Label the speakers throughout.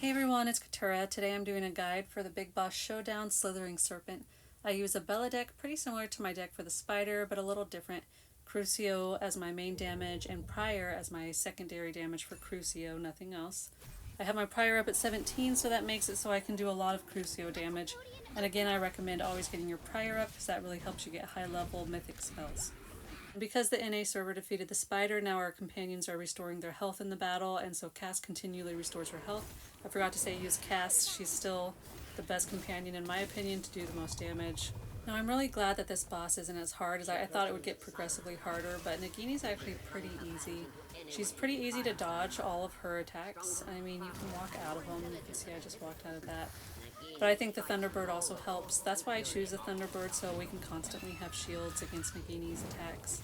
Speaker 1: Hey everyone, it's Katura. Today I'm doing a guide for the Big Boss Showdown Slithering Serpent. I use a Bella deck pretty similar to my deck for the Spider, but a little different. Crucio as my main damage and Prior as my secondary damage for Crucio, nothing else. I have my Prior up at 17, so that makes it so I can do a lot of Crucio damage. And again, I recommend always getting your Prior up because that really helps you get high level mythic spells. Because the NA server defeated the Spider, now our companions are restoring their health in the battle, and so Cass continually restores her health. I forgot to say use Cass. She's still the best companion in my opinion to do the most damage. Now I'm really glad that this boss isn't as hard as I thought it would get progressively harder, but Nagini's actually pretty easy. She's pretty easy to dodge all of her attacks. I mean, you can walk out of them. You can see I just walked out of that. But I think the Thunderbird also helps. That's why I choose the Thunderbird, so we can constantly have shields against Nagini's attacks.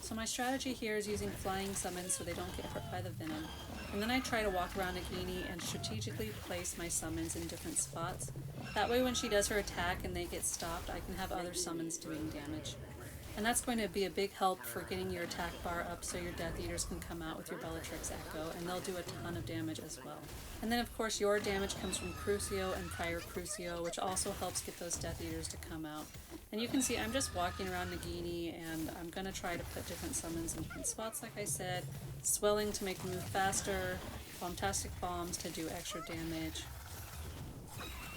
Speaker 1: So my strategy here is using flying summons so they don't get hurt by the venom. And then I try to walk around Nagini and strategically place my summons in different spots. That way when she does her attack and they get stopped, I can have other summons doing damage. And that's going to be a big help for getting your attack bar up so your Death Eaters can come out with your Bellatrix Echo, and they'll do a ton of damage as well. And then of course your damage comes from Crucio and Prior Crucio, which also helps get those Death Eaters to come out. And you can see I'm just walking around Nagini, and I'm going to try to put different summons in different spots like I said. Swelling to make them move faster, Bombastic Bombs to do extra damage.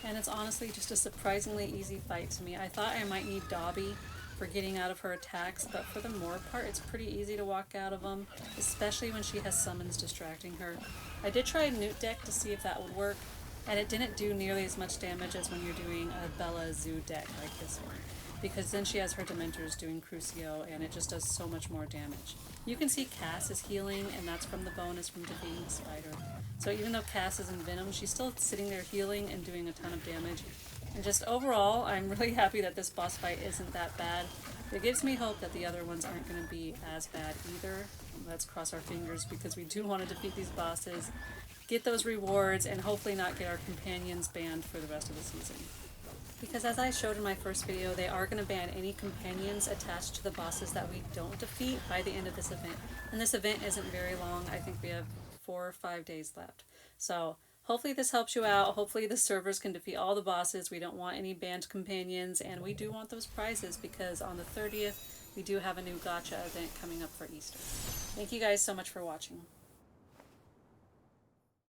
Speaker 1: And it's honestly just a surprisingly easy fight to me. I thought I might need Dobby for getting out of her attacks, but for the more part it's pretty easy to walk out of them, especially when she has summons distracting her. I did try a Newt deck to see if that would work, and it didn't do nearly as much damage as when you're doing a Bella Zoo deck like this one, because then she has her Dementors doing Crucio and it just does so much more damage. You can see Cass is healing, and that's from the bonus from defeating the Spider. So even though Cass is in Venom, she's still sitting there healing and doing a ton of damage. And just overall, I'm really happy that this boss fight isn't that bad. It gives me hope that the other ones aren't going to be as bad either. Let's cross our fingers because we do want to defeat these bosses, get those rewards, and hopefully not get our companions banned for the rest of the season. Because as I showed in my first video, they are going to ban any companions attached to the bosses that we don't defeat by the end of this event. And this event isn't very long. I think we have 4 or 5 days left. So hopefully this helps you out. Hopefully the servers can defeat all the bosses. We don't want any banned companions, and we do want those prizes because on the 30th we do have a new gacha event coming up for Easter. Thank you guys so much for watching.